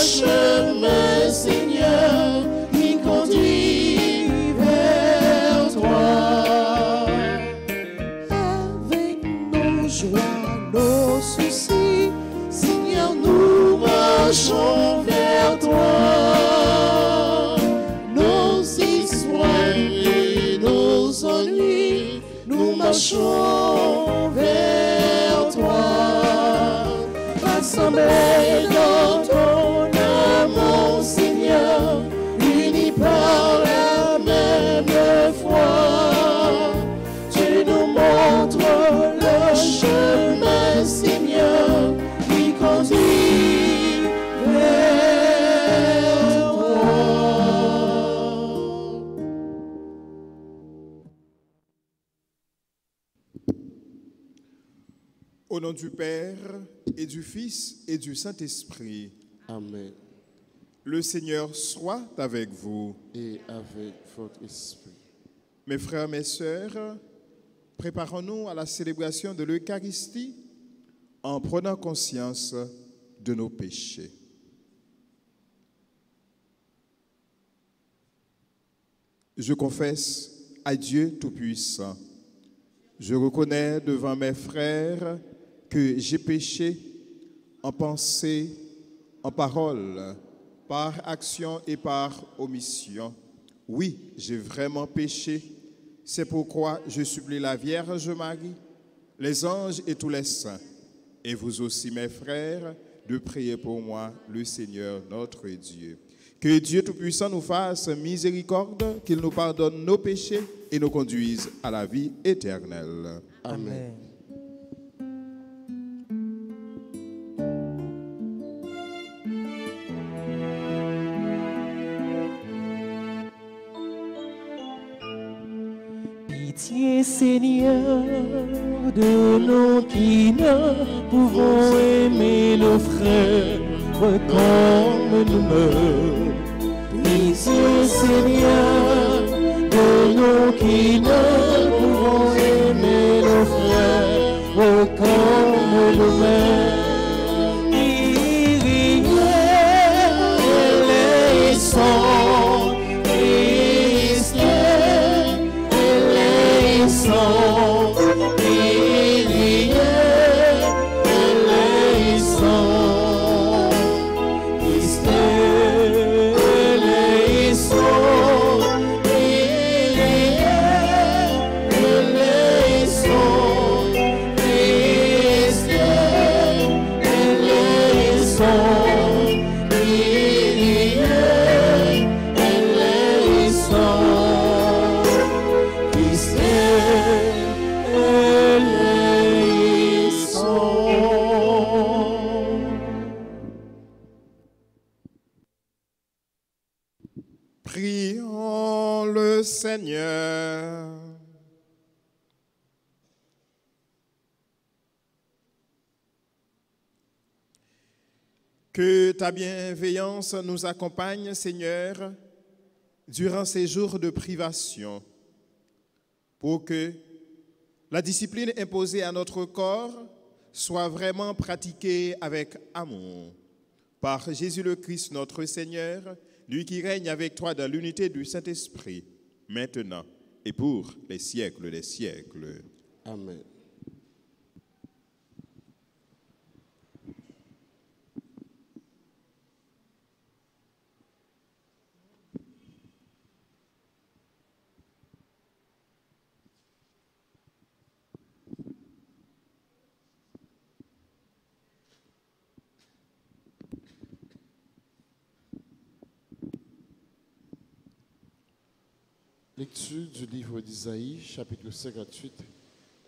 chemin, Seigneur, qui conduit vers toi. Avec nos joies, nos soucis, Seigneur, nous marchons vers toi. Nos histoires et nos ennuis, nous marchons vers toi. Rassemblés dans ton amour, Seigneur, unis par la même foi. Tu nous montres le chemin, Seigneur, qui conduit vers toi. Au nom du Père, et du Fils, et du Saint-Esprit. Amen. Le Seigneur soit avec vous. Et avec votre esprit. Mes frères, mes sœurs, préparons-nous à la célébration de l'Eucharistie en prenant conscience de nos péchés. Je confesse à Dieu Tout-Puissant. Je reconnais devant mes frères que j'ai péché en pensée, en parole, par action et par omission. Oui, j'ai vraiment péché. C'est pourquoi je supplie la Vierge Marie, les anges et tous les saints, et vous aussi mes frères, de prier pour moi, le Seigneur notre Dieu. Que Dieu Tout-Puissant nous fasse miséricorde, qu'il nous pardonne nos péchés et nous conduise à la vie éternelle. Amen. Pitié, Seigneur, de nous qui ne pouvons aimer nos frères comme nous-mêmes. Pitié, Seigneur, de nous qui ne pouvons aimer nos frères comme nous-mêmes. Les sont Christiens, les sont Kyrie, les sont Christiens, les sont Kyrie, les sont Christiens, les sont Kyrie, les sont Christiens, les sont. Prions le Seigneur. Que ta bienveillance nous accompagne, Seigneur, durant ces jours de privation, pour que la discipline imposée à notre corps soit vraiment pratiquée avec amour. Par Jésus le Christ, notre Seigneur, lui qui règne avec toi dans l'unité du Saint-Esprit, maintenant et pour les siècles des siècles. Amen. Lecture du livre d'Isaïe, chapitre 58,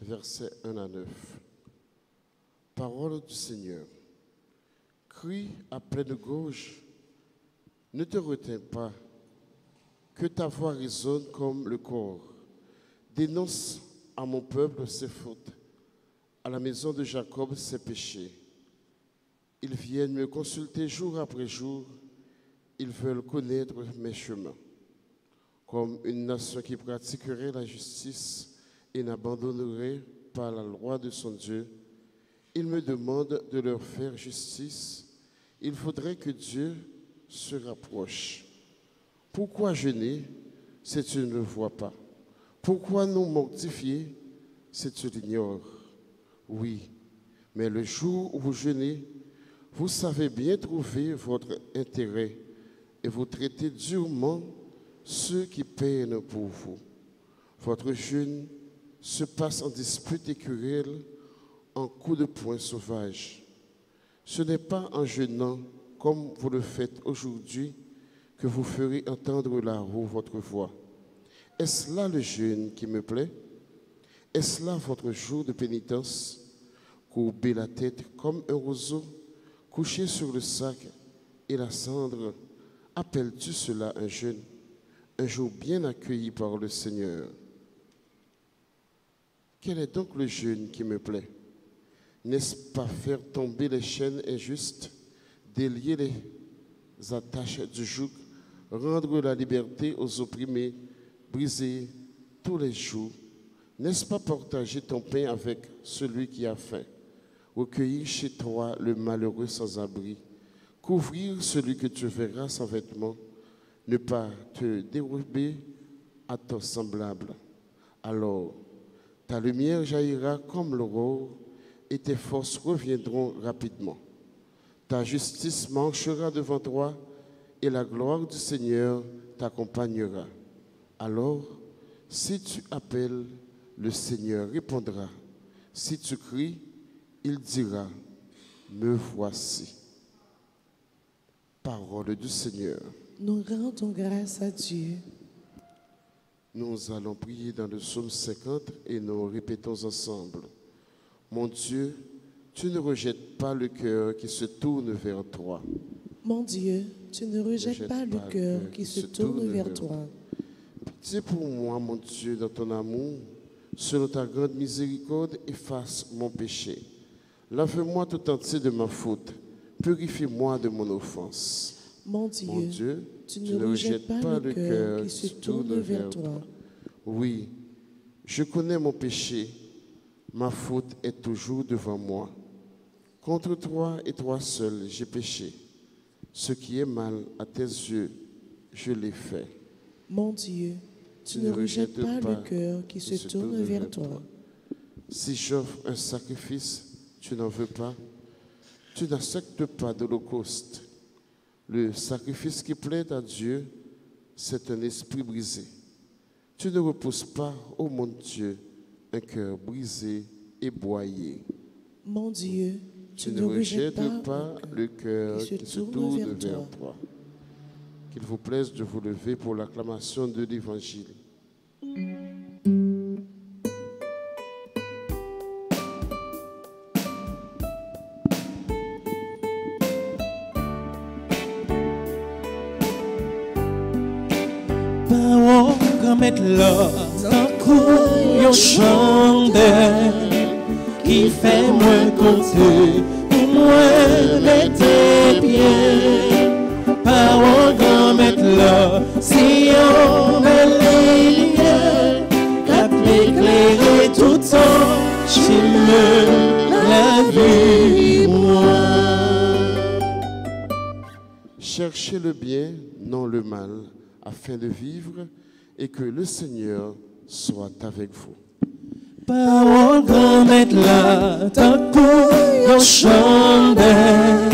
versets 1 à 9. Parole du Seigneur. Crie à pleine gorge, ne te retiens pas, que ta voix résonne comme le corps. Dénonce à mon peuple ses fautes, à la maison de Jacob ses péchés. Ils viennent me consulter jour après jour, ils veulent connaître mes chemins. Comme une nation qui pratiquerait la justice et n'abandonnerait pas la loi de son Dieu, ils me demandent de leur faire justice Il faudrait que Dieu se rapproche. Pourquoi jeûner si tu ne le vois pas? Pourquoi nous mortifier si tu l'ignores? Oui, mais le jour où vous jeûnez, vous savez bien trouver votre intérêt et vous traitez durement ceux qui peinent pour vous. Votre jeûne se passe en disputes et querelles, en coups de poing sauvages. Ce n'est pas en jeûnant comme vous le faites aujourd'hui que vous ferez entendre là-haut votre voix. Est-ce là le jeûne qui me plaît? Est-ce là votre jour de pénitence? Courber la tête comme un roseau, couché sur le sac et la cendre, appelles-tu cela un jeûne? Un jour bien accueilli par le Seigneur. Quel est donc le jeûne qui me plaît? N'est-ce pas faire tomber les chaînes injustes, délier les attaches du joug, rendre la liberté aux opprimés, briser tous les jours? N'est-ce pas partager ton pain avec celui qui a faim, recueillir chez toi le malheureux sans abri, couvrir celui que tu verras sans vêtements, ne pas te dérober à ton semblable? Alors, ta lumière jaillira comme l'aurore et tes forces reviendront rapidement. Ta justice marchera devant toi et la gloire du Seigneur t'accompagnera. Alors, si tu appelles, le Seigneur répondra. Si tu cries, il dira, me voici. Parole du Seigneur. Nous rendons grâce à Dieu. Nous allons prier dans le psaume 50 et nous répétons ensemble. Mon Dieu, tu ne rejettes pas le cœur qui se tourne vers toi. Mon Dieu, tu ne rejettes pas le cœur qui se tourne vers toi. Pitié pour moi, mon Dieu, dans ton amour, selon ta grande miséricorde, efface mon péché. Lave-moi tout entier de ma faute, purifie-moi de mon offense. Mon Dieu, tu ne rejettes pas le cœur qui se tourne vers toi. Oui, je connais mon péché, ma faute est toujours devant moi. Contre toi et toi seul, j'ai péché. Ce qui est mal à tes yeux, je l'ai fait. Mon Dieu, tu ne rejettes pas le cœur qui se tourne vers toi. Si j'offre un sacrifice, tu n'en veux pas. Tu n'acceptes pas d'holocauste. Le sacrifice qui plaît à Dieu, c'est un esprit brisé. Tu ne repousses pas, ô mon Dieu, un cœur brisé et broyé. Mon Dieu, tu ne rejettes pas le cœur qui se tourne vers toi. Qu'il vous plaise de vous lever pour l'acclamation de l'Évangile. Mettre là dans couillon chandelle qui fait moins compter pour moi mettre pieds par grand mettre là si on met les lumières qu'à éclairer tout temps chez la vie moi. Cherchez le bien, non le mal, afin de vivre et que le Seigneur soit avec vous. Parole grand mettre là, tant pour chandelle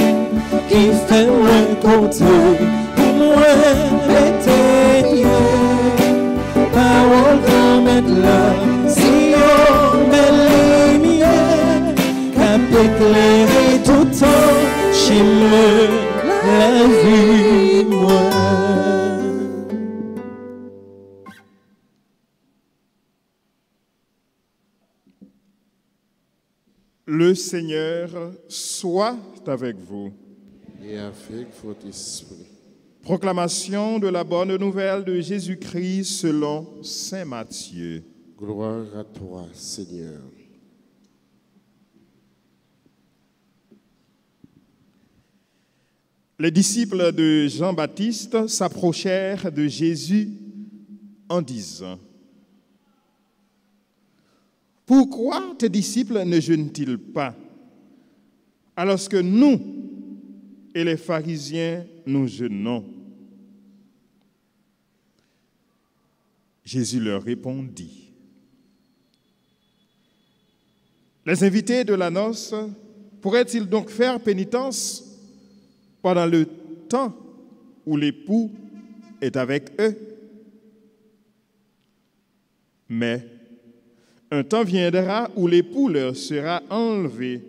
qui fait moins compter pour moi mettre pieds. Parole grand mettre là, si on met les lumières, qu'à éclairer tout temps chez la vie moi. Le Seigneur soit avec vous. Et avec votre esprit. Proclamation de la bonne nouvelle de Jésus-Christ selon saint Matthieu. Gloire à toi, Seigneur. Les disciples de Jean-Baptiste s'approchèrent de Jésus en disant: Pourquoi tes disciples ne jeûnent-ils pas, alors que nous, et les pharisiens, nous jeûnons. Jésus leur répondit. Les invités de la noce pourraient-ils donc faire pénitence pendant le temps où l'époux est avec eux? Mais un temps viendra où l'époux leur sera enlevé,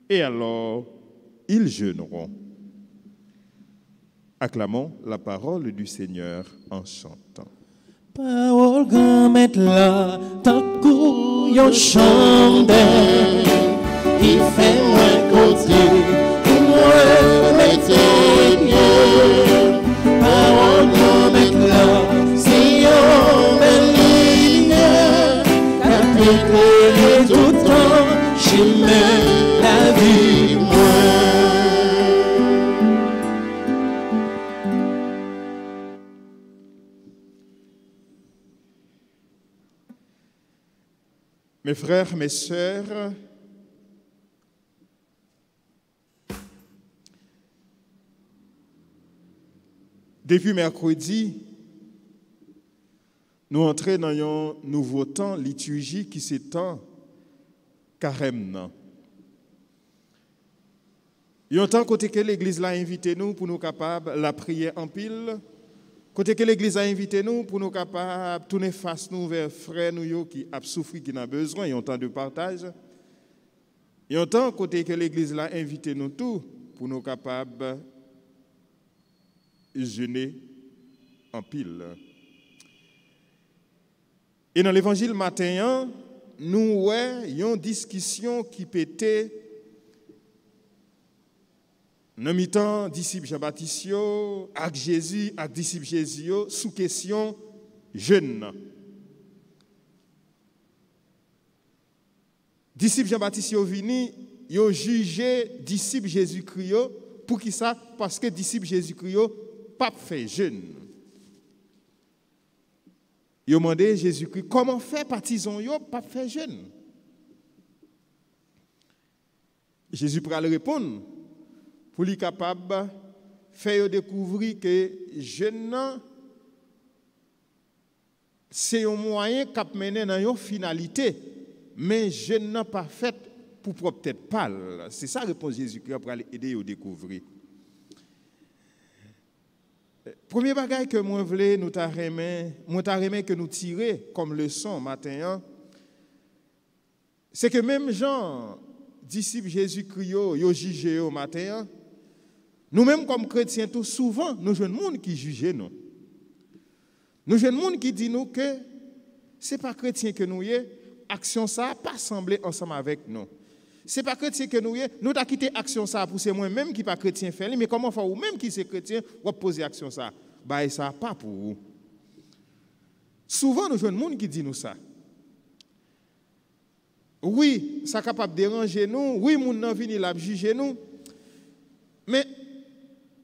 et alors ils jeûneront. Acclamons la parole du Seigneur en chantant. Parole grand maître là, tant que yon chandelle, il fait moins côté, pour moi mettez bien. Parole grand maître là, c'est yon belle lumière, qu'a éclairé tout le temps, chemin la vie moi. Mes frères, mes sœurs, depuis mercredi, nous entrons dans un nouveau temps liturgique qui s'étend carême. Il y a un temps côté que l'Église l'a invité nous pour nous capables la prier en pile. Côté que l'Église a invité nous pour nous capables de tourner face nous vers frères nous qui a souffert, qui n'a besoin, il y a un temps de partage. Il y a un temps côté que l'Église l'a invité nous tous pour nous capables de jeûner en pile. Et dans l'évangile matin, nous voyons une discussion qui pétait dans le temps disciples Jean-Baptiste avec Jésus, avec disciples Jésus, sous question jeûne. Disciples Jean-Baptiste vini, ils ont jugé disciples Jésus-Christ pour qui ça? Parce que disciples Jésus-Christ pas fait jeûne. Ils ont demandé à Jésus-Christ comment faire partisans yo pas fait jeûne. Jésus pourra le répondre. Pour lui capable de faire découvrir que jeûne, c'est un moyen qui mène dans une finalité, mais jeûne n'a pas fait pour propre tête pâle. C'est ça la réponse de Jésus-Christ pour aider à découvrir. Premier bagage que moi voulais nous t'arrimer que nous tirer comme leçon matin, c'est que même Jean, disciple Jésus-Christ, yo jugé au matin. Nous-mêmes, comme chrétiens, tout souvent, nous jeunes monde qui juge nous. Nous jeunes monde qui dit nous que ce n'est pas chrétien que nous y est, action ça pas semblé ensemble avec nous. Ce n'est pas chrétien que nous y est, nous avons quitté action ça pour c'est moi-même qui pas chrétien faire, mais comment faire ou même qui c'est chrétien, ou poser action ça, bah ça pas pour vous. Souvent, nous jeunes monde qui dit nous ça. Oui, ça capable de déranger nous, oui, moun nan vini la juger nous, mais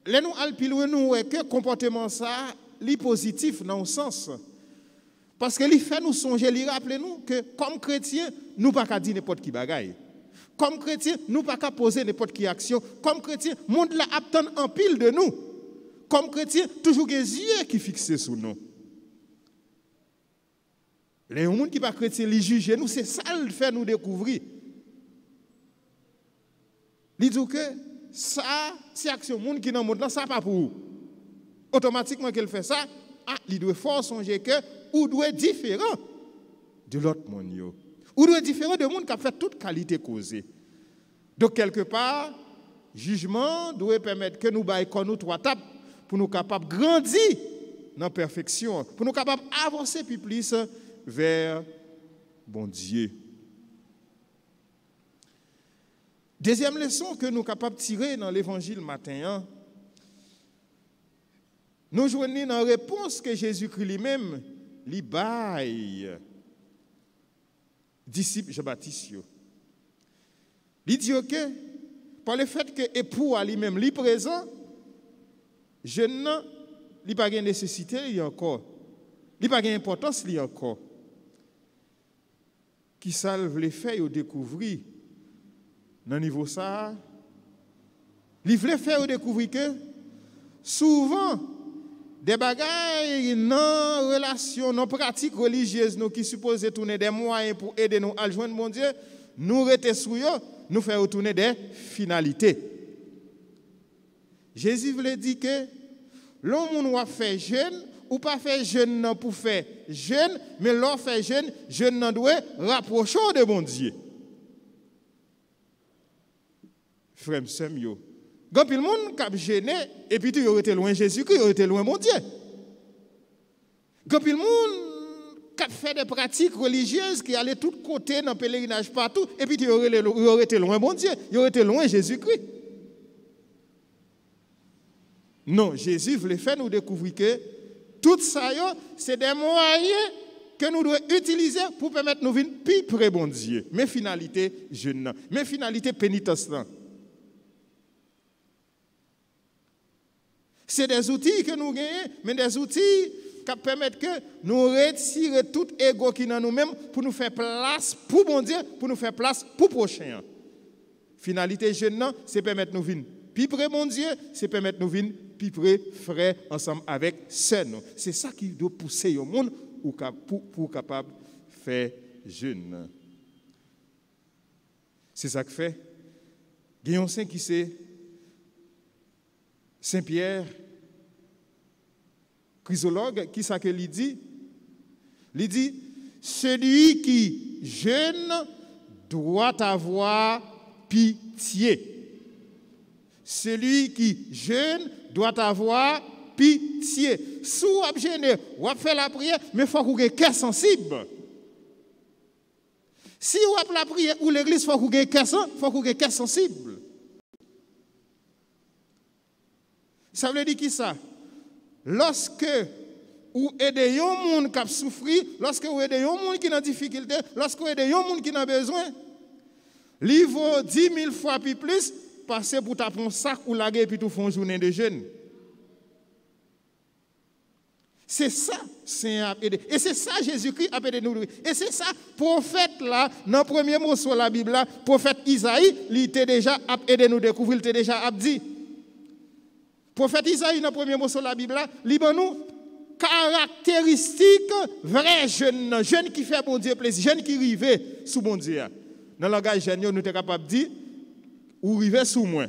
les nous alpilou nous que comportement ça li positif dans le sens parce que li fait nous songer, li rappeler nous que comme chrétien nous pas qu'à dire n'importe qui bagaille. Comme chrétien nous pas qu'à poser n'importe qui action. Comme chrétien monde la attend en pile de nous. Comme chrétien toujours des yeux qui fixés sur nous. Les gens qui pas chrétien li juger nous, c'est ça le fait nous découvrir. Li dit que ça, c'est action monde qui dans le monde là, ça pas pour vous. Automatiquement qu'elle fait ça, il doit fort songer que ou doit être différent de l'autre monde. Ou doit être différent de monde qui a fait toute qualité causée. Donc quelque part, jugement doit permettre que nous baillons nous trois tapes pour nous capables de grandir dans la perfection, pour nous capables d'avancer plus vers bon Dieu. Deuxième leçon que nous sommes capables de tirer dans l'évangile matin, nous joignons dans la réponse que Jésus-Christ lui-même lui baille disciple Jean-Baptiste. Il dit que par le fait que l'époux lui-même lui présent, jeune n'a pas de nécessité il encore, il pas d'importance il encore. Qui ça veut faire découvrir dans le niveau ça, Il voulait faire découvrir que souvent, des bagailles non relation, non pratiques religieuses, nous qui supposent tourner des moyens pour aider nous à joindre mon Dieu, nous rester sous eux, nous faire retourner des finalités. Jésus voulait dire que l'homme va faire jeûne ou pas faire jeûne pour faire jeûne, mais l'on fait jeûne doit rapprocher de mon Dieu. Frère, sœur, yo. Quand le monde a gêné, et puis tu aurais été loin Jésus-Christ, tu aurais été loin mon Dieu. Quand le monde a fait des pratiques religieuses qui allaient de tous côtés dans le pèlerinage partout, et puis tu aurais été loin mon Dieu, tu aurais été loin Jésus-Christ. Non, Jésus voulait faire nous découvrir que tout ça, c'est des moyens que nous devons utiliser pour permettre nous de venir plus près bon Dieu. Mais finalité, jeûne. Mais finalité, pénitence. C'est des outils que nous gagnons, mais des outils qui permettent que nous retirer tout ego qui est dans nous-mêmes pour nous faire place pour bon Dieu, pour nous faire place pour le prochain. Finalité, jeûne, c'est permettre nous de venir plus près bon Dieu, c'est permettre nous de venir plus près frères ensemble avec sœurs. C'est ça qui doit pousser au monde pour capable de faire jeûne. C'est ça que fait. Guillaume Saint qui c'est Saint-Pierre, chrysologue, qui ça que lui dit? Il dit, celui qui jeûne doit avoir pitié. Celui qui jeûne doit avoir pitié. Si vous avez jeûné, vous avez fait la prière, mais il faut que vous ayez un cœur sensible. Si vous avez la prière ou l'église, il faut que vous ayez un cœur sensible. Ça veut dire qui ça? Lorsque vous aidez un monde qui a souffert, lorsque vous aidez un monde qui est en difficulté, lorsque vous aidez un monde qui a besoin, il vaut 10 000 fois plus passer pour taper un sac ou laguer et puis tout faire une journée de jeûne. C'est ça, c'est aider. Et c'est ça, Jésus-Christ a aidé nous. Et c'est ça, prophète là, dans le premier mot sur la Bible, là, prophète Isaïe, il était déjà aidé nous découvrir, il était déjà dit. Prophète Isaïe, dans le premier mot sur la Bible, il a nous caractéristiques vrais jeunes, jeunes qui fait bon Dieu plaisir, jeunes qui rivent sous bon Dieu. Dans le langage jeune, nous sommes capables de dire, ou rive sous moi.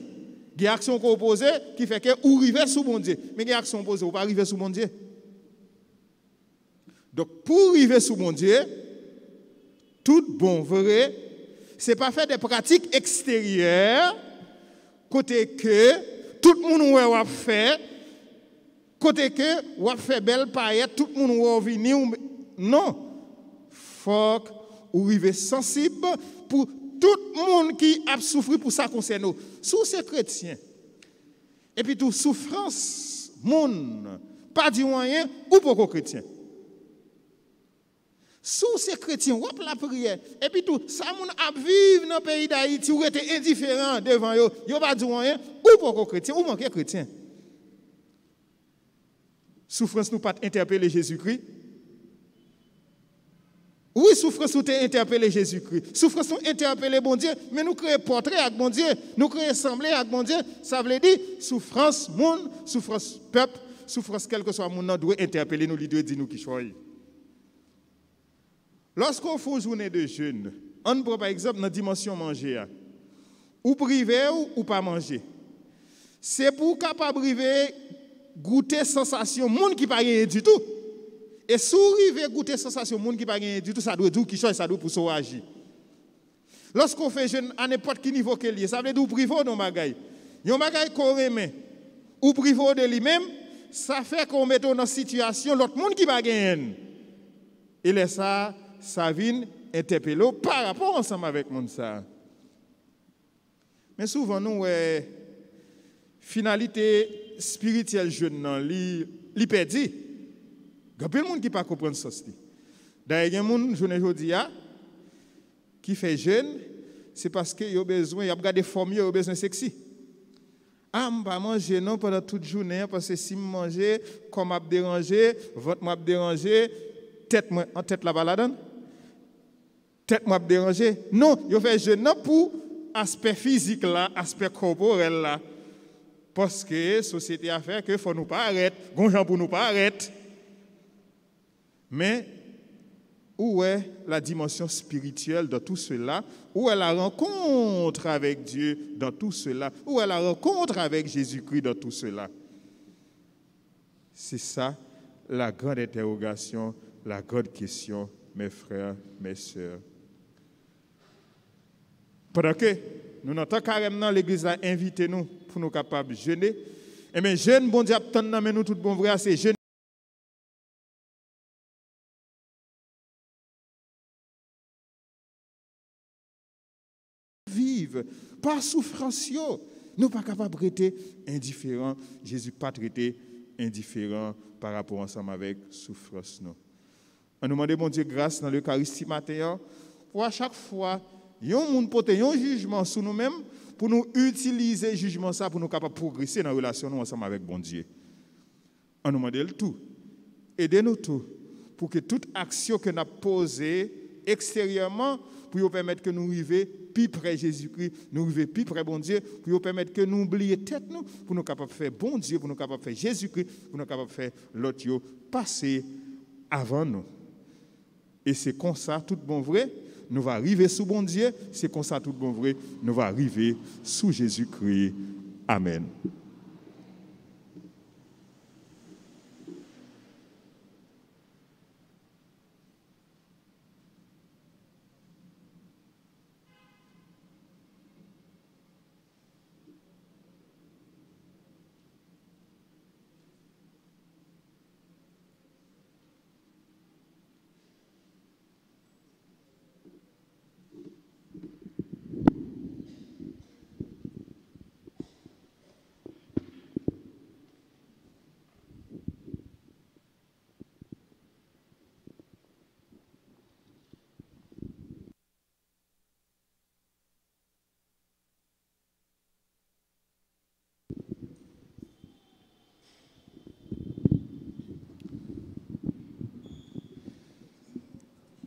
Il y a une action opposée qui fait que ou rive sous bon Dieu. Mais il y a une action opposée, ou pas rive sous bon Dieu. Donc, pour rive sous bon Dieu, tout bon vrai, ce n'est pas faire des pratiques extérieures, côté que tout le monde va faire, côté que on va faire belle paillette, tout le monde va venir. Non. Faut qu'on arrive sensible pour tout le monde qui a souffert pour ça concerne nous. Sous ces chrétiens. Et puis tout souffrance, monde, pas du moyen ou pour chrétien. Sous ces chrétiens, on la prière. Et puis tout, ça moun a vivre dans le pays d'Haïti, ou était indifférent devant eux, yo pas du moyen, ou pour chrétien, ou manquer chrétien. Souffrance nous pas interpeller Jésus-Christ. Oui, souffrance nous interpeller Jésus-Christ. Souffrance nous interpeller bon Dieu, mais nous créons portrait avec bon Dieu, nous créons assemblée avec bon Dieu. Ça veut dire souffrance monde, souffrance peuple, souffrance quel que soit monde, nous doit interpeller nous, lui doit dire nous qui choisissons. Lorsqu'on fait une journée de jeûne, on prend par exemple dans la dimension manger, ou privé ou pas manger. C'est pour capable de goûter sensation, monde qui pas rien du tout. Et si vous arrivez goûter sensation, monde qui pas rien du tout, ça doit dire qui chose, ça doit pour ça agir. Lorsqu'on fait jeûne à n'importe quel niveau qu'il y a, ça veut dire ou privé dans bagaille. Yon bagaille qu'on remet ou privé de lui-même, ça fait qu'on met dans situation l'autre monde qui pas rien. Et là ça vient interpeller par rapport ensemble avec mon ça. Mais souvent nous finalité spirituelle jeune non li perdu. Il y a plein de monde qui pas comprendre ça. D'ailleurs, il y a des gens journée aujourd'hui qui fait jeûne, c'est parce qu'il a besoin, il a regardé forme, il a besoin sexy. Ah, je ne pas manger non pendant toute journée parce que si je mange, comme m'a dérangé, ventre m'a dérangé, tête en tête la balade. Tête m'a dérangé. Non, il fait jeûne pour aspect physique là, aspect corporel là. Parce que la société a fait que faut nous pas arrêter, gonjan pour nous pas arrêter. Mais où est la dimension spirituelle de tout cela? Où est la rencontre avec Dieu dans tout cela? Où est la rencontre avec Jésus-Christ dans tout cela? C'est ça la grande interrogation, la grande question, mes frères, mes sœurs. Pendant que nous n'entendons carrément l'église a invité nous pour nous capables de jeûner, et bien jeûne, bon Dieu, attendons, mais nous tout bon vrai, c'est jeûne. Vive par souffrance, nous pas capables de être indifférents. Jésus pas traité indifférent par rapport ensemble avec souffrance. On nous demande bon Dieu grâce dans l'Eucharistie matin pour à chaque fois yon moun porter un jugement sur nous-mêmes pour nous utiliser le jugement ça pour nous capables de progresser dans la relation nous ensemble avec bon Dieu. On nous demande le tout. Aidez-nous tout pour que toute action que nous avons posée extérieurement pour nous permettre que nous arrivions plus près de Jésus-Christ, nous arrivions plus près de bon Dieu, pour nous permettre que nous oublions tête nous, pour nous capables de faire bon Dieu, pour nous capables de faire Jésus-Christ, pour nous capables de faire l'autre passer avant nous. Et c'est comme ça, tout bon vrai, nous va arriver sous bon Dieu, c'est comme ça, tout bon vrai, nous va arriver sous Jésus-Christ. Amen.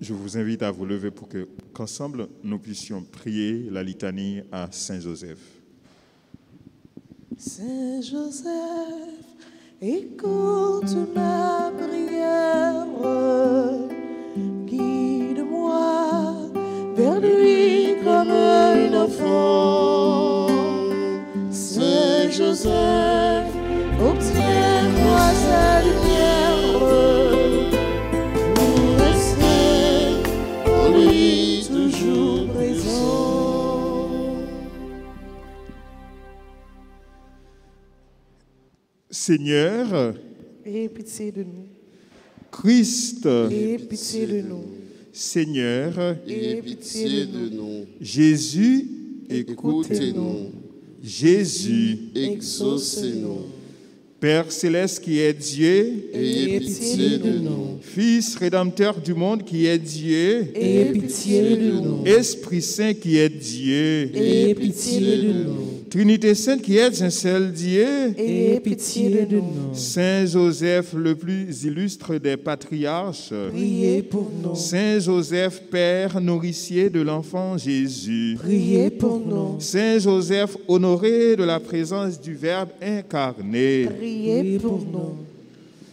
Je vous invite à vous lever pour qu'ensemble nous puissions prier la litanie à Saint Joseph. Saint Joseph, écoute ma prière, guide-moi vers lui comme un enfant. Saint Joseph, obtiens-moi sa lumière. Toujours présent. Seigneur, aie pitié de nous. Christ, Aie pitié de nous. Seigneur, Aie pitié de nous. Jésus, Écoutez-nous. Jésus, Exaucez-nous. Père céleste qui est Dieu, Ayez pitié de nous. Fils rédempteur du monde qui est Dieu, Aie pitié de nous. Esprit Saint qui est Dieu, Aie pitié de nous. Trinité Sainte qui est un seul Dieu, Aie pitié de nous. Saint Joseph le plus illustre des patriarches, Priez pour nous. Saint Joseph, Père nourricier de l'enfant Jésus, Priez pour nous. Saint Joseph honoré de la présence du Verbe incarné, Priez pour nous.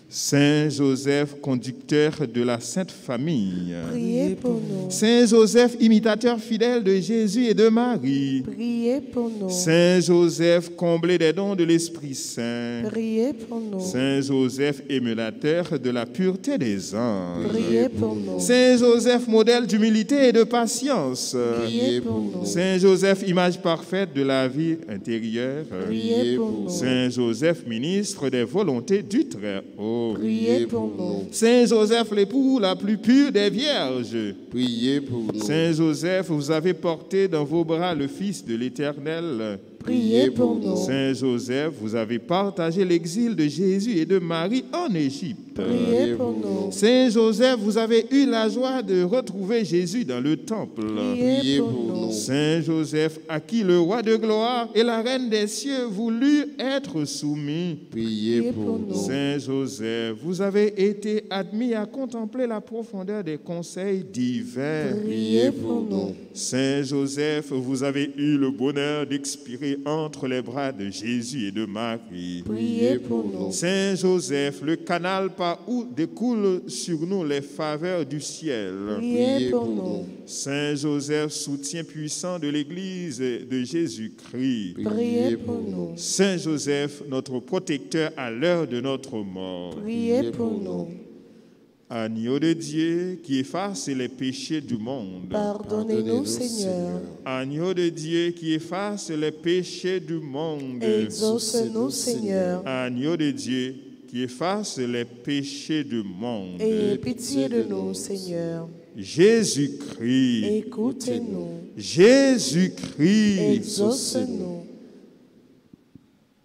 Saint Joseph conducteur de la Sainte Famille, Priez pour nous. Saint Joseph imitateur fidèle de Jésus et de Marie, Priez pour nous. Saint Joseph comblé des dons de l'Esprit Saint, Priez pour nous. Saint Joseph émulateur de la pureté des anges, Priez pour nous. Saint Joseph modèle d'humilité et de patience, Priez pour nous. Saint Joseph image parfaite de la vie intérieure, Priez pour nous. Saint Joseph ministre des volontés du Très-Haut, Priez pour nous. Saint Joseph l'époux la plus pure des vierges, Priez pour nous. Saint Joseph, vous avez porté dans vos bras le Fils de l'Éternel. Priez pour nous. Saint Joseph, vous avez partagé l'exil de Jésus et de Marie en Égypte. Priez pour nous. Saint Joseph, vous avez eu la joie de retrouver Jésus dans le temple. Priez pour nous. Saint Joseph, à qui le roi de gloire et la reine des cieux voulurent être soumis. Priez pour nous. Saint Joseph, vous avez été admis à contempler la profondeur des conseils divins. Priez pour nous. Saint Joseph, vous avez eu le bonheur d'expirer situé entre les bras de Jésus et de Marie. Priez pour nous. Saint Joseph, le canal par où découlent sur nous les faveurs du ciel. Priez pour nous. Saint Joseph, soutien puissant de l'Église de Jésus-Christ. Priez pour nous. Saint Joseph, notre protecteur à l'heure de notre mort. Priez pour nous. Agneau de Dieu qui efface les péchés du monde. Pardonnez-nous, Seigneur. Agneau de Dieu qui efface les péchés du monde. Exauce-nous, Seigneur. Agneau de Dieu qui efface les péchés du monde. Ayez pitié de nous, Seigneur. Jésus-Christ. Écoutez-nous. Jésus-Christ. Exauce-nous.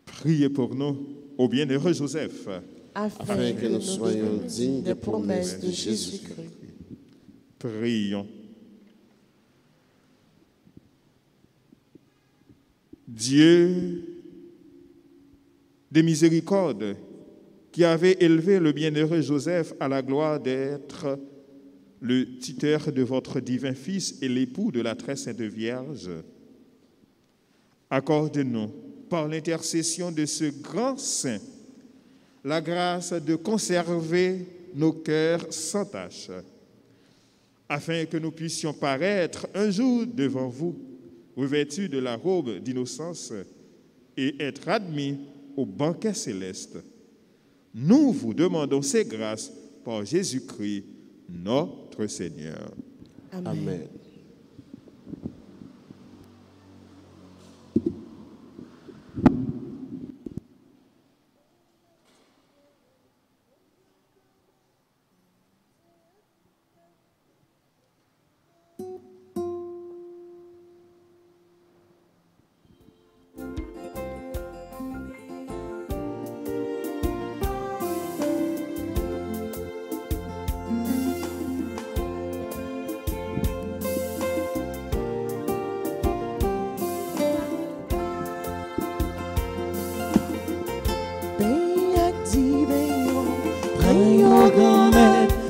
Priez pour nous, au bienheureux Joseph, Afin que nous soyons dignes des promesses de Jésus-Christ. Prions. Dieu des miséricordes, qui avait élevé le bienheureux Joseph à la gloire d'être le tuteur de votre divin Fils et l'époux de la très sainte Vierge, accorde-nous, par l'intercession de ce grand saint, la grâce de conserver nos cœurs sans tache, afin que nous puissions paraître un jour devant vous, revêtus de la robe d'innocence, et être admis au banquet céleste. Nous vous demandons ces grâces par Jésus-Christ, notre Seigneur. Amen.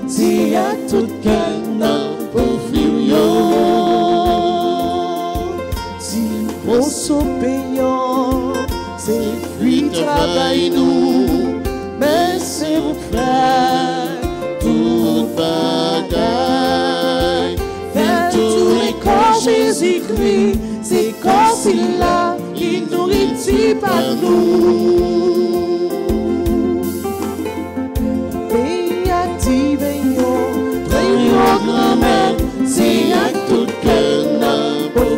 Si à tout cœur pour si vos payant, c'est fruit travail nous, mais c'est vous faire tout bagaille. Faire tout les corps Jésus-Christ, c'est comme s'il a, il nourrit par nous. Si à tout cœur pour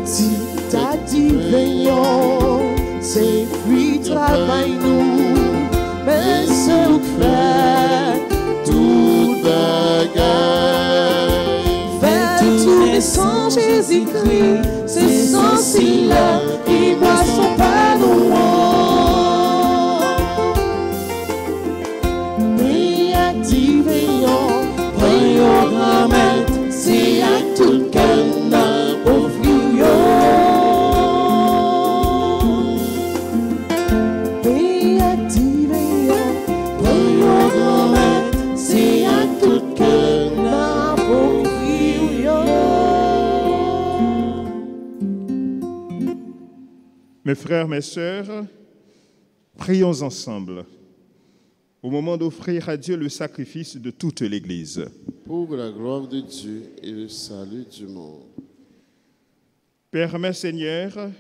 si t'as dit veillons, c'est fruit travail nous, mais c'est au faire tout bagaille. Faire tout les sans Jésus-Christ. C'est sans cela qui boit son pain mais activons, prions grand-mère, c'est à tout cœur pour mais activons, prions grand-mère, c'est à tout cœur pour Mes frères, mes sœurs, prions ensemble au moment d'offrir à Dieu le sacrifice de toute l'Église. Pour la gloire de Dieu et le salut du monde. Permets, Seigneur,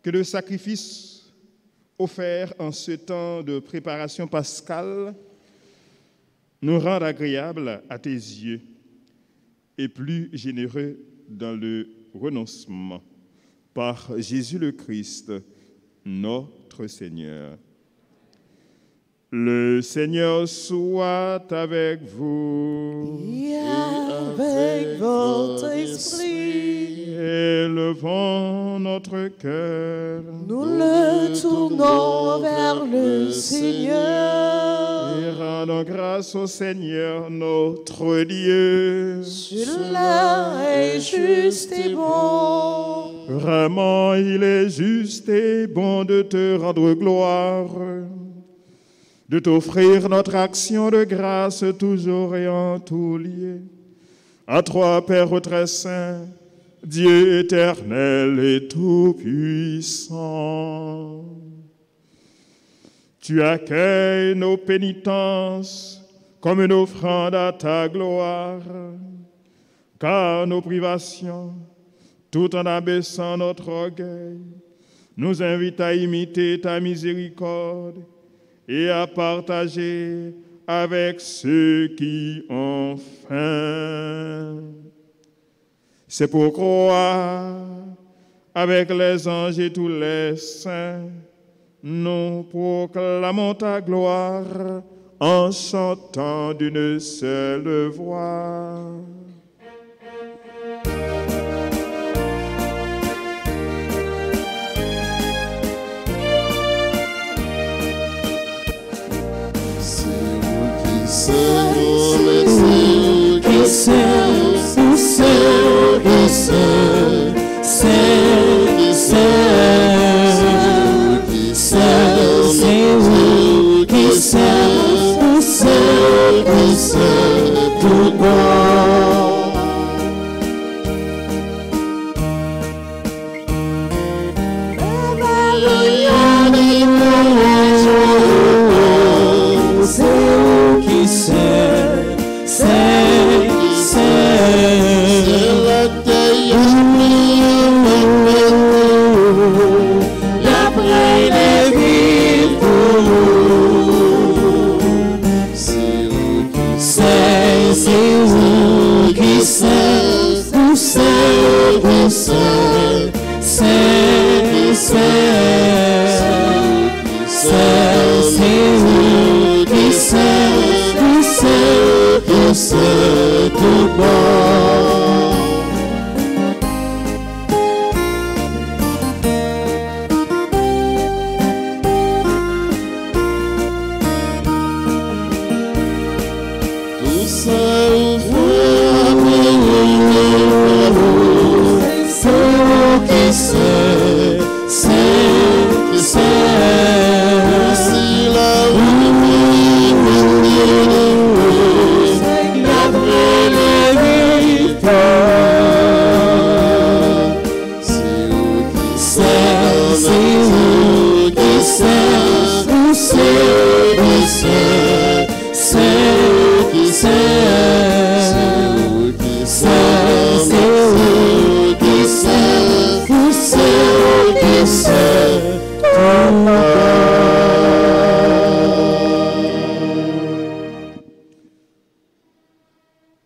que le sacrifice offert en ce temps de préparation pascale nous rende agréables à tes yeux et plus généreux dans le renoncement. Par Jésus le Christ, notre Seigneur. Le Seigneur soit avec vous. Et avec votre esprit. Élevons notre cœur. Nous le tournons vers le Seigneur. Et rendons grâce au Seigneur notre Dieu. Cela est juste et bon. Vraiment, il est juste et bon de te rendre gloire, de t'offrir notre action de grâce toujours et en tout lieu. À toi, Père très saint, Dieu éternel et tout-puissant. Tu accueilles nos pénitences comme une offrande à ta gloire, car nos privations, tout en abaissant notre orgueil, nous invitent à imiter ta miséricorde et à partager avec ceux qui ont faim. C'est pourquoi, avec les anges et tous les saints, nous proclamons ta gloire en chantant d'une seule voix.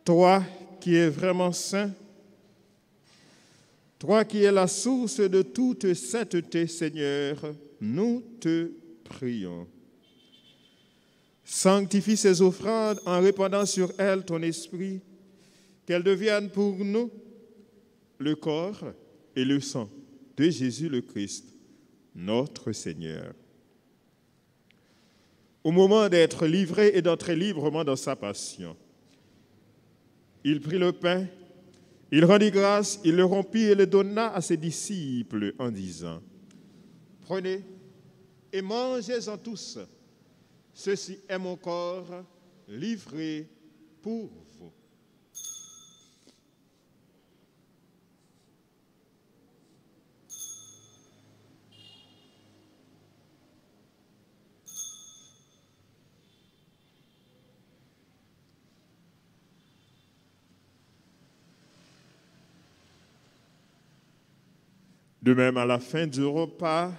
Toi qui es vraiment saint, toi qui es la source de toute sainteté, Seigneur, nous te prions. Sanctifie ces offrandes en répandant sur elles ton esprit, qu'elles deviennent pour nous le corps et le sang de Jésus le Christ, notre Seigneur. Au moment d'être livré et d'entrer librement dans sa passion, il prit le pain, il rendit grâce, il le rompit et le donna à ses disciples en disant : « Prenez et mangez-en tous. Ceci est mon corps livré pour vous. » De même, à la fin du repas,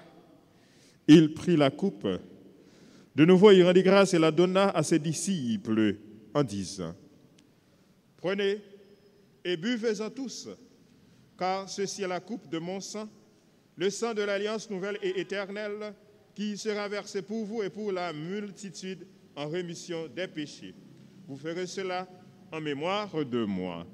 il prit la coupe. De nouveau, il rendit grâce et la donna à ses disciples en disant : « Prenez et buvez-en tous, car ceci est la coupe de mon sang, le sang de l'alliance nouvelle et éternelle, qui sera versé pour vous et pour la multitude en rémission des péchés. Vous ferez cela en mémoire de moi. »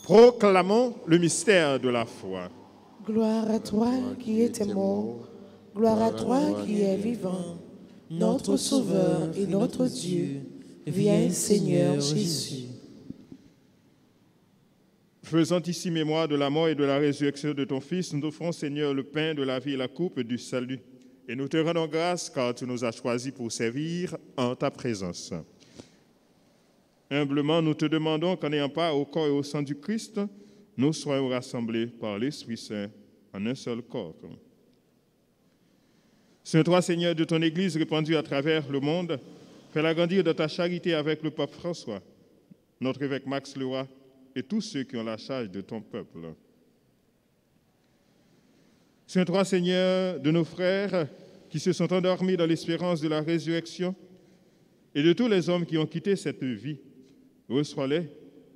Proclamons le mystère de la foi. Gloire à toi qui étais mort, gloire à toi qui es vivant, notre Sauveur et notre Dieu. Viens, Seigneur Jésus. Faisant ici mémoire de la mort et de la résurrection de ton Fils, nous t'offrons, Seigneur, le pain de la vie et la coupe du salut. Et nous te rendons grâce car tu nous as choisis pour servir en ta présence. Humblement, nous te demandons qu'en ayant part au corps et au sang du Christ, nous soyons rassemblés par l'Esprit Saint en un seul corps. Saint-toi, Seigneur, de ton Église répandue à travers le monde, fais-la grandir de ta charité avec le pape François, notre évêque Max Leroy et tous ceux qui ont la charge de ton peuple. Saint-toi, Seigneur, de nos frères qui se sont endormis dans l'espérance de la résurrection et de tous les hommes qui ont quitté cette vie, reçois-les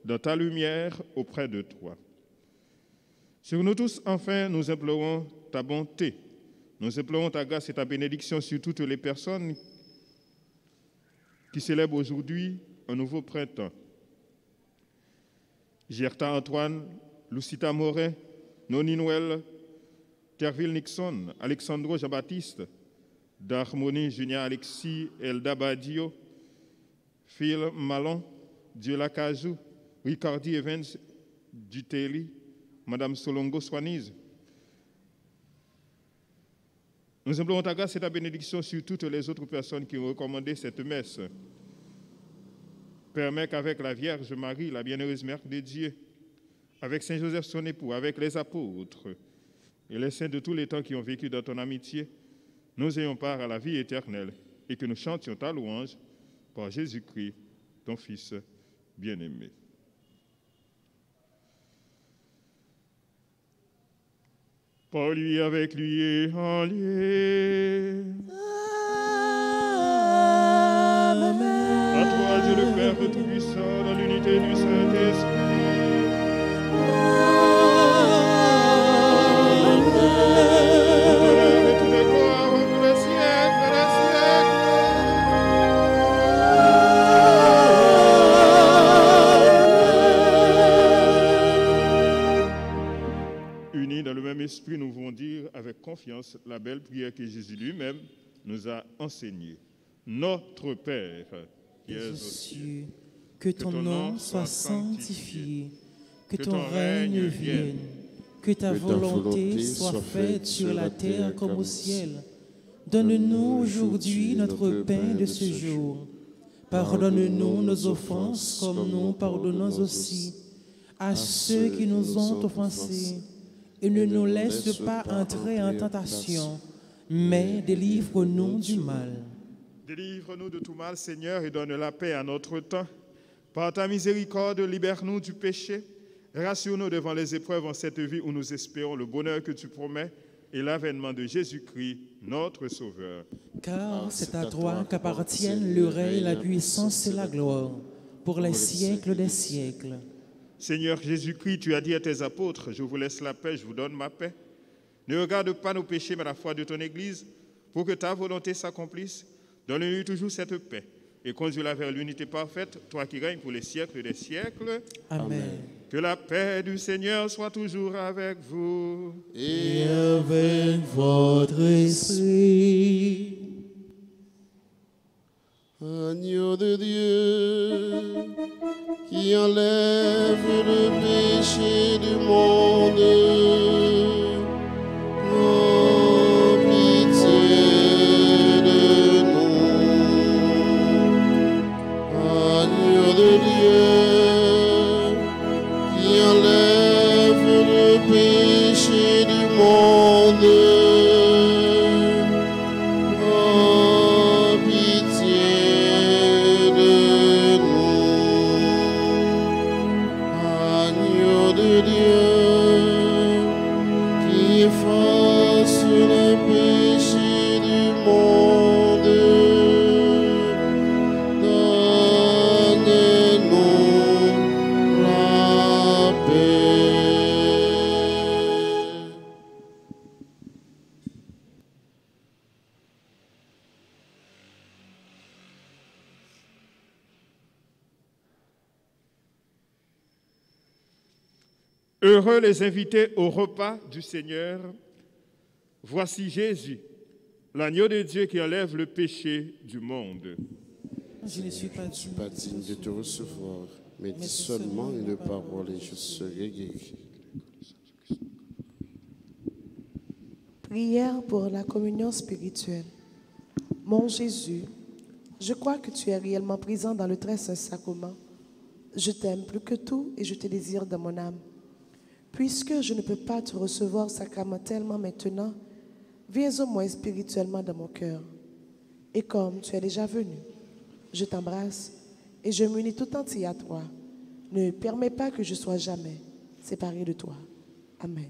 dans ta lumière auprès de toi. Sur nous tous, enfin, nous implorons ta bonté. Nous implorons ta grâce et ta bénédiction sur toutes les personnes qui célèbrent aujourd'hui un nouveau printemps. Gerta Antoine, Lucita Morin, Noni Noël, Terville Nixon, Alexandro Jean-Baptiste, Darmoni Junior Alexis, Elda Badio, Phil Malon, Diola Kajou, Ricardi Evans Duteli, Madame Solongo Swaniz. Nous implorons ta grâce et ta bénédiction sur toutes les autres personnes qui ont recommandé cette messe. Permets qu'avec la Vierge Marie, la bienheureuse Mère de Dieu, avec Saint Joseph son époux, avec les apôtres et les saints de tous les temps qui ont vécu dans ton amitié, nous ayons part à la vie éternelle et que nous chantions ta louange par Jésus-Christ, ton Fils bien-aimé. Par lui, avec lui et en lui. Amen. À toi, Dieu le Père Tout-Puissant, dans l'unité du Saint-Esprit. Amen. Et toute gloire pour les siècles des siècles. Unis dans le même esprit, nous voulons dire avec confiance la belle prière que Jésus lui-même nous a enseignée. Notre Père, qui es aux cieux, que ton nom soit sanctifié, que ton règne vienne, que ta volonté soit faite sur la terre comme au ciel. Donne-nous aujourd'hui notre pain de ce jour. Pardonne-nous nos offenses comme nous pardonnons aussi à ceux qui nous ont offensés. Et ne nous laisse pas entrer en tentation, mais délivre-nous du mal. Délivre-nous de tout mal, Seigneur, et donne la paix à notre temps. Par ta miséricorde, libère-nous du péché. Rassure-nous devant les épreuves en cette vie où nous espérons le bonheur que tu promets et l'avènement de Jésus-Christ, notre Sauveur. Car c'est à toi qu'appartiennent le règne, la puissance et la gloire, pour les siècles des siècles. Seigneur Jésus-Christ, tu as dit à tes apôtres, je vous laisse la paix, je vous donne ma paix. Ne regarde pas nos péchés, mais la foi de ton Église, pour que ta volonté s'accomplisse. Donne-lui toujours cette paix et conduis-la vers l'unité parfaite, toi qui règnes pour les siècles des siècles. Amen. Que la paix du Seigneur soit toujours avec vous. Et avec votre esprit. Agneau de Dieu, qui enlève le péché du monde, oh, pitié de nous. Agneau de Dieu, qui enlève le péché du monde, Heureux les invités au repas du Seigneur. Voici Jésus, l'agneau de Dieu qui enlève le péché du monde. Je ne suis pas digne de te recevoir, mais dis seulement une parole et je serai guéri. Prière pour la communion spirituelle. Mon Jésus, je crois que tu es réellement présent dans le très saint sacrement. Je t'aime plus que tout et je te désire dans mon âme. Puisque je ne peux pas te recevoir sacramentellement maintenant, viens au moins spirituellement dans mon cœur. Et comme tu es déjà venu, je t'embrasse et je m'unis tout entier à toi. Ne permets pas que je sois jamais séparé de toi. Amen.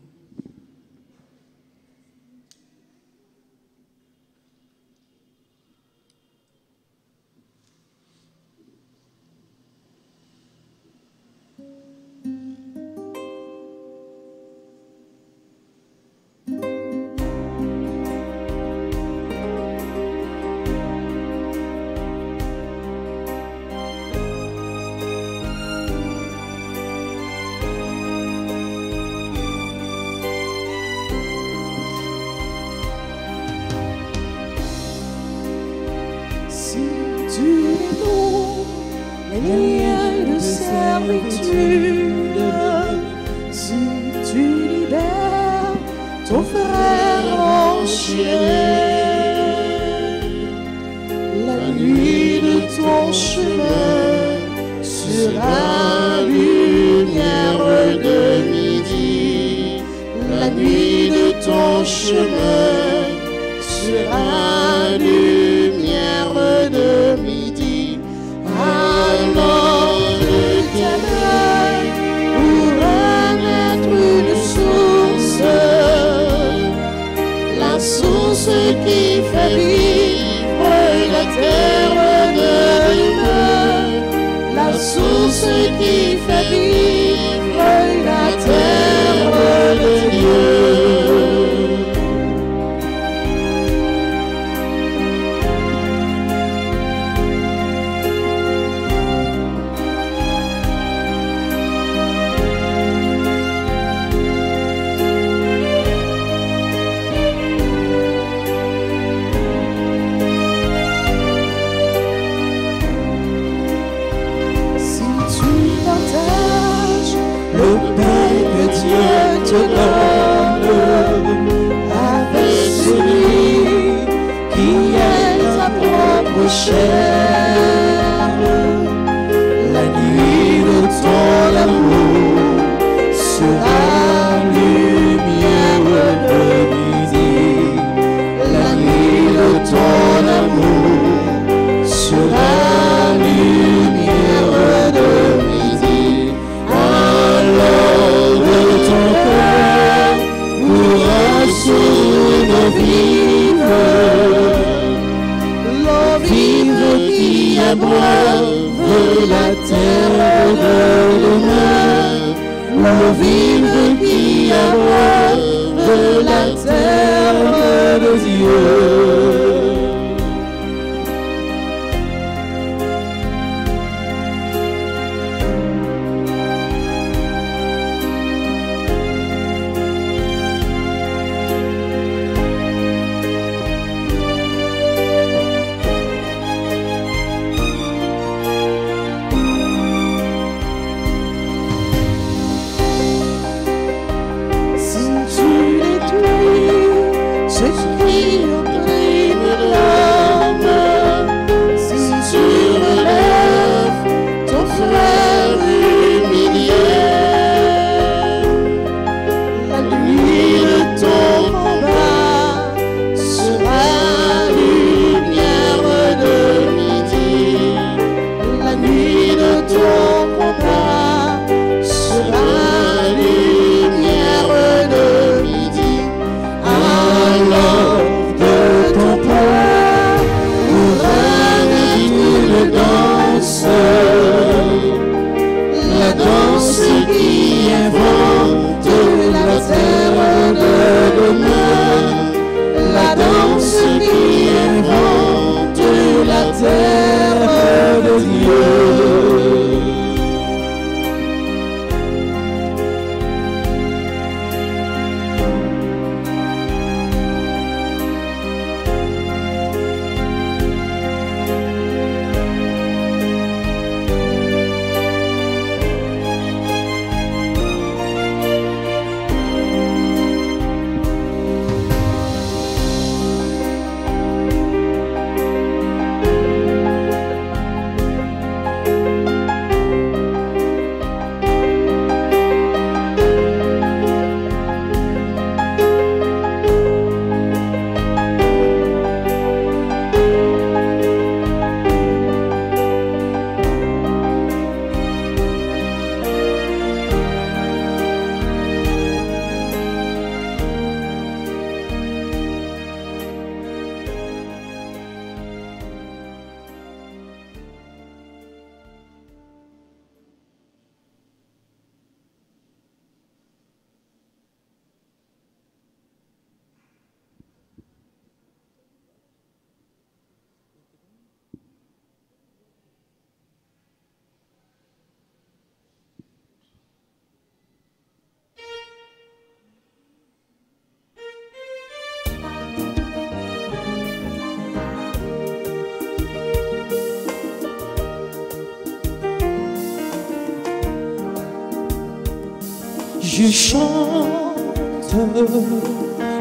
Je chante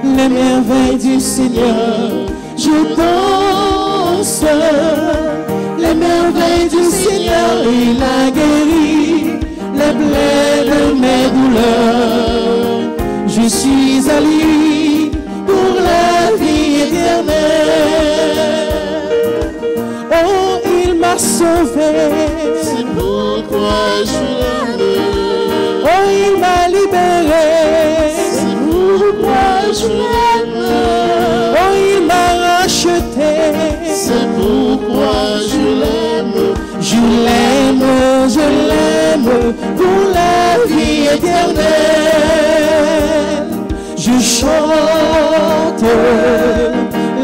les merveilles du Seigneur. Je danse les merveilles du Seigneur. Il a guéri les plaies de mes douleurs. Je suis à lui pour la vie éternelle. Oh, il m'a sauvé. C'est pourquoi je l'aime. Oh, il m'a libéré. C'est pourquoi je l'aime. Oh, il m'a racheté. C'est pourquoi je l'aime. Je l'aime pour la vie éternelle. Je chante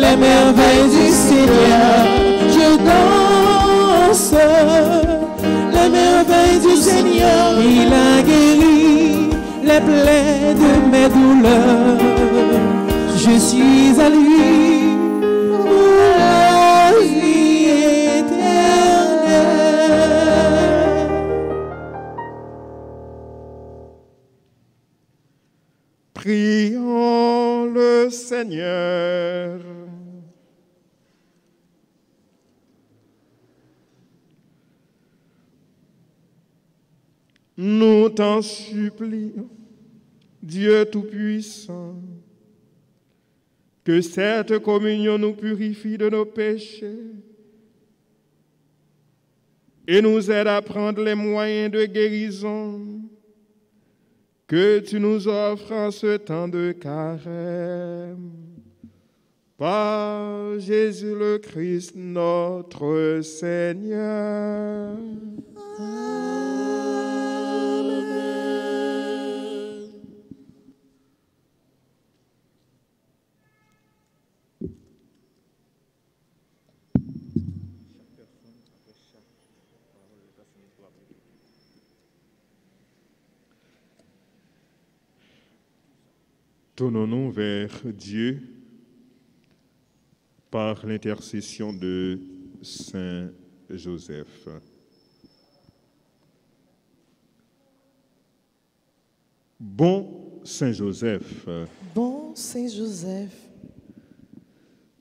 les merveilles du Seigneur. Je danse les merveilles du Seigneur. Il a guéri les plaies de mes douleurs. Je suis à lui pour la vie éternelle. Prions le Seigneur. Nous t'en supplions, Dieu Tout-Puissant, que cette communion nous purifie de nos péchés et nous aide à prendre les moyens de guérison que tu nous offres en ce temps de carême. Par Jésus le Christ, notre Seigneur. Tournons-nous vers Dieu par l'intercession de Saint Joseph. Bon Saint Joseph, Bon Saint Joseph,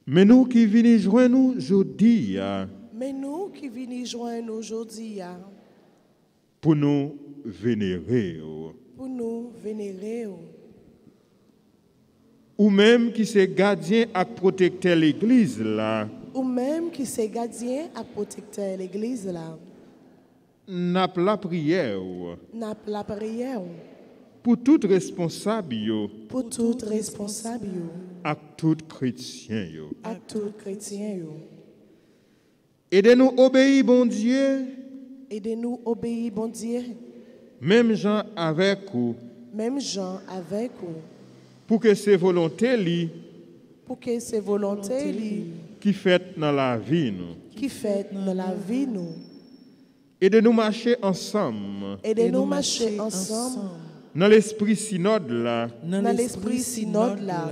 mais nous qui venons joindre nous aujourd'hui mais nous qui venons joindre aujourd'hui pour nous vénérer, pour nous vénérer, ou même qui c'est gardien et protecteur l'église là, ou même qui c'est gardien et protecteur l'église là, n'a pas la prière n'a pas la prière pour tout responsable pour tout responsable et tout chrétien. à tout chrétien. Aidez-nous obéir, bon Dieu, Aidez-nous obéir, bon Dieu, même gens avec vous, même gens avec vous, pour que ces volontés li, pour que ces volontés li, qui fait dans la vie nous. qui fait dans la vie nous. Aidez-nous marcher ensemble Aidez-nous marcher ensemble dans l'esprit synode là, dans l'esprit synode là,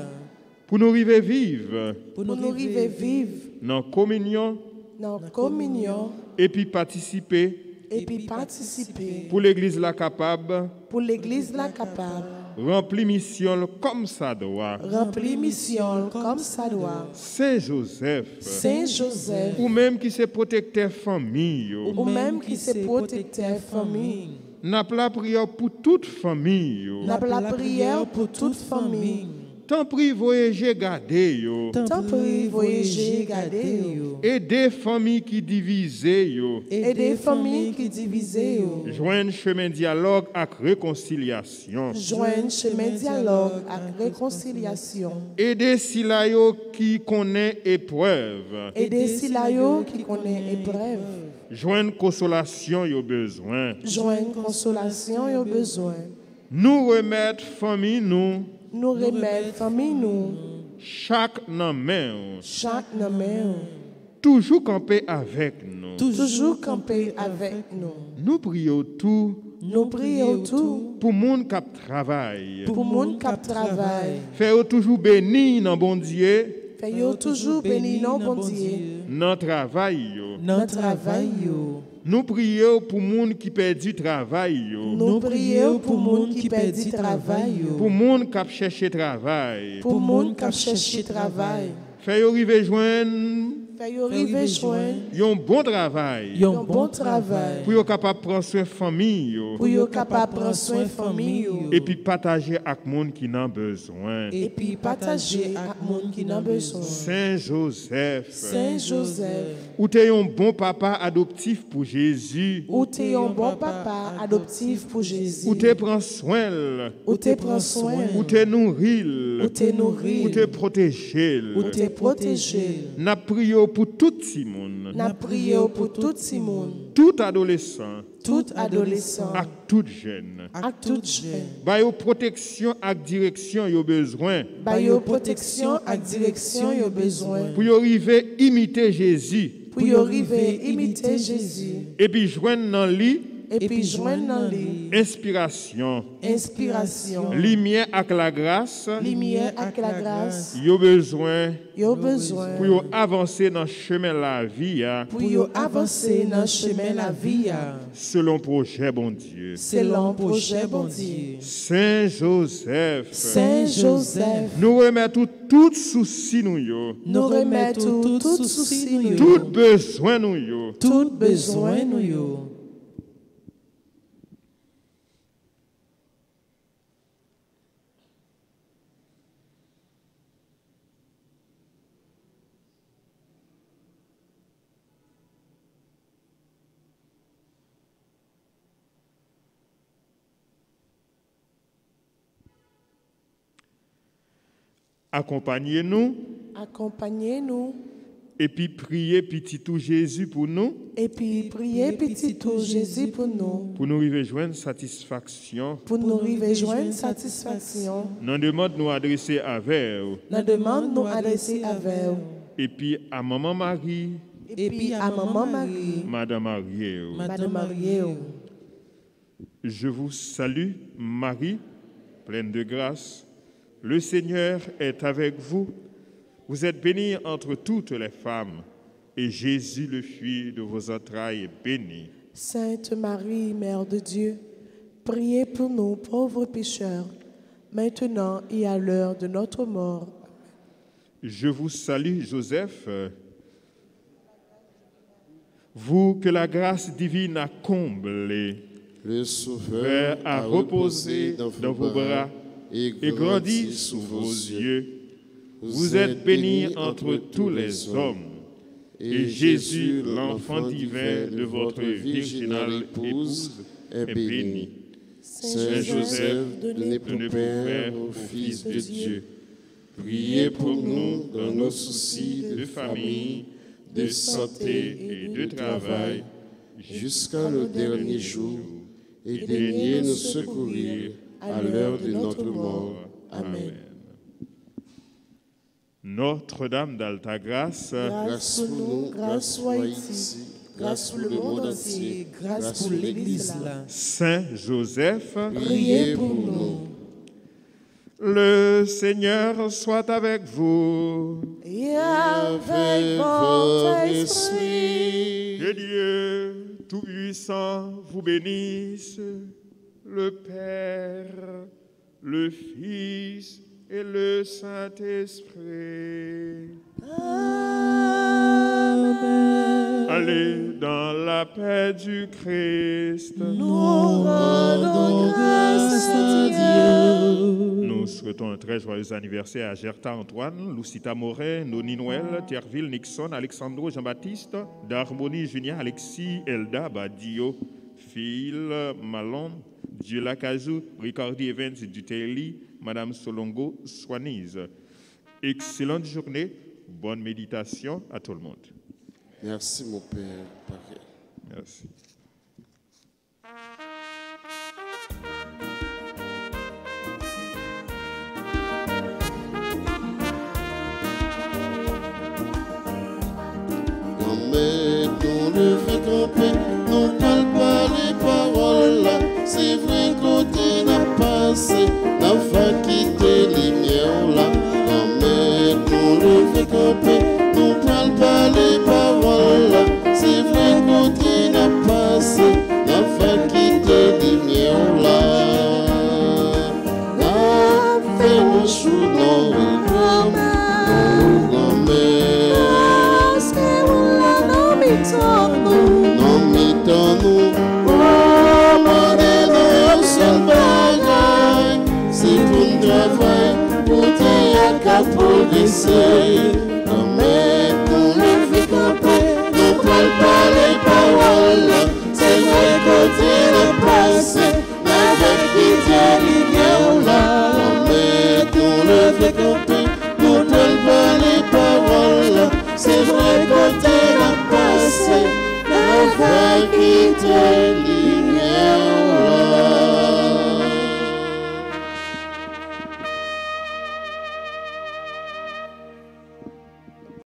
pour nous arriver vivre pour nous arriver vivre dans la communion dans la communion et puis participer et puis participer pour l'église là capable pour l'église là capable remplir mission comme ça doit. remplir mission comme ça doit. Saint Joseph, Saint Joseph, ou même qui c'est protecteur famille, ou même qui c'est protecteur famille, n'a pas la prière pour toute famille. n'a pas la prière pour toute famille. Tant pis voyager garder Tant pis voyager garder et des familles qui divisées et des familles qui divisées joindre chemin dialogue avec réconciliation. joindre chemin dialogue avec réconciliation. Aider ceux qui connaissent épreuve. Aider ceux qui connaissent épreuve. Joindre consolation aux besoins. Joindre consolation aux besoins. Nous remettre famille nous. Nous remettre famille nous. Chaque main. Chaque main. Toujours camper avec nous. Toujours camper avec nous. Nous prions tout. Nous prions tout. Pour monde qui travaille. Pour monde qui travaille. Faire toujours béni dans bon Dieu. Fais-yo toujours béni non bon Dieu. Dans travail, Dans travail yo. nous prions pour monde qui perdu travail, Nous prions pour monde qui perdit travail, pour monde qui a cherché travail. pour monde qui cherche travail. Fais-yo arriver joindre Fais-yo arriver joindre un bon travail. un bon travail. Pour être capable de prendre soin de famille Pour yo capable prendre soin de famille et puis partager avec monde qui en a besoin. et puis partager avec monde qui n'a besoin. Saint Joseph, Saint Joseph, ou t'es un bon papa adoptif pour Jésus, ou t'es un bon papa adoptif pour Jésus, ou t'es prend soin, ou t'es prend soin, ou t'es nourri, ou t'es nourri, ou t'es protégé. ou t'es protégé. N'a prié pour tout le monde, N'a prié pour tout le monde, tout adolescent, tout adolescent, et tout jeune. ak tout jeune. Ba yo protection et direction yo besoin Ba yo protection ak direction yo besoin. pour yo arriver imiter Jésus Pour yo arriver imiter Jésus. et puis joindre dans lui Et puis joindre dans lui inspiration, inspiration, lumière avec la grâce lumière avec la grâce. yo besoin Yo besoin pour yo avancer dans le chemin de la vie pour yo avancer dans le chemin la vie selon projet bon Dieu. selon projet bon Dieu. Saint Joseph, Saint Joseph, nous remettons tout souci nous yo, nous remettons tout souci nous tout yo, besoin nous yo. tout besoin nous yo. Accompagnez-nous Accompagnez-nous et puis priez petit tout Jésus pour nous, et puis priez petit tout Jésus pour nous rejoindre satisfaction. pour nous rejoindre satisfaction. Nous demande nous adresser avec vous. Nous demande nous adresser avec vous. Et puis à maman Marie, Et puis à maman Marie, Madame Marie. Madame Marie, Je vous salue, Marie, pleine de grâce. Le Seigneur est avec vous. Vous êtes bénie entre toutes les femmes, et Jésus, le fruit de vos entrailles, est béni. Sainte Marie, Mère de Dieu, priez pour nous pauvres pécheurs, maintenant et à l'heure de notre mort. Je vous salue, Joseph, vous que la grâce divine a comblé, Le Sauveur a reposé dans vos bras et grandi sous vos yeux. Vous êtes bénie entre tous les hommes, et Jésus, l'enfant divin de votre virginale épouse, est béni. Saint Joseph, donné pour Père au Fils de Dieu, priez pour nous dans nos soucis de famille, de santé et de travail, jusqu'à le dernier jour, et daignez nous secourir à l'heure de notre mort. Amen. Notre-Dame d'Alta-Grâce, Grâce pour nous, grâce soit ici, grâce pour le monde entier, grâce pour l'Église là. Saint Joseph, Priez pour nous. le Seigneur soit avec vous. Et avec votre esprit. Que Dieu Tout-Puissant vous bénisse, le Père, le Fils et le Saint-Esprit. Amen. Allez dans la paix du Christ. Nous rendons grâce à Dieu. Nous souhaitons un très joyeux anniversaire à Gerta Antoine, Lucita Morin, Noni Noël, Thierville Nixon, Alexandro Jean-Baptiste, D'Harmonie Julien, Alexis, Elda, Badio, Phil, Malon, Dieu Lacazou, Ricardi Evans Dutelli, Madame Solongo, Soinise. Excellente journée, bonne méditation à tout le monde. Merci mon Père. Pareil. Merci. Nous le fait camper, nous parle pas les paroles là. C'est vrai côté n'a passé, n'a pas quitté les lumières là. Nous le fait camper. brisé.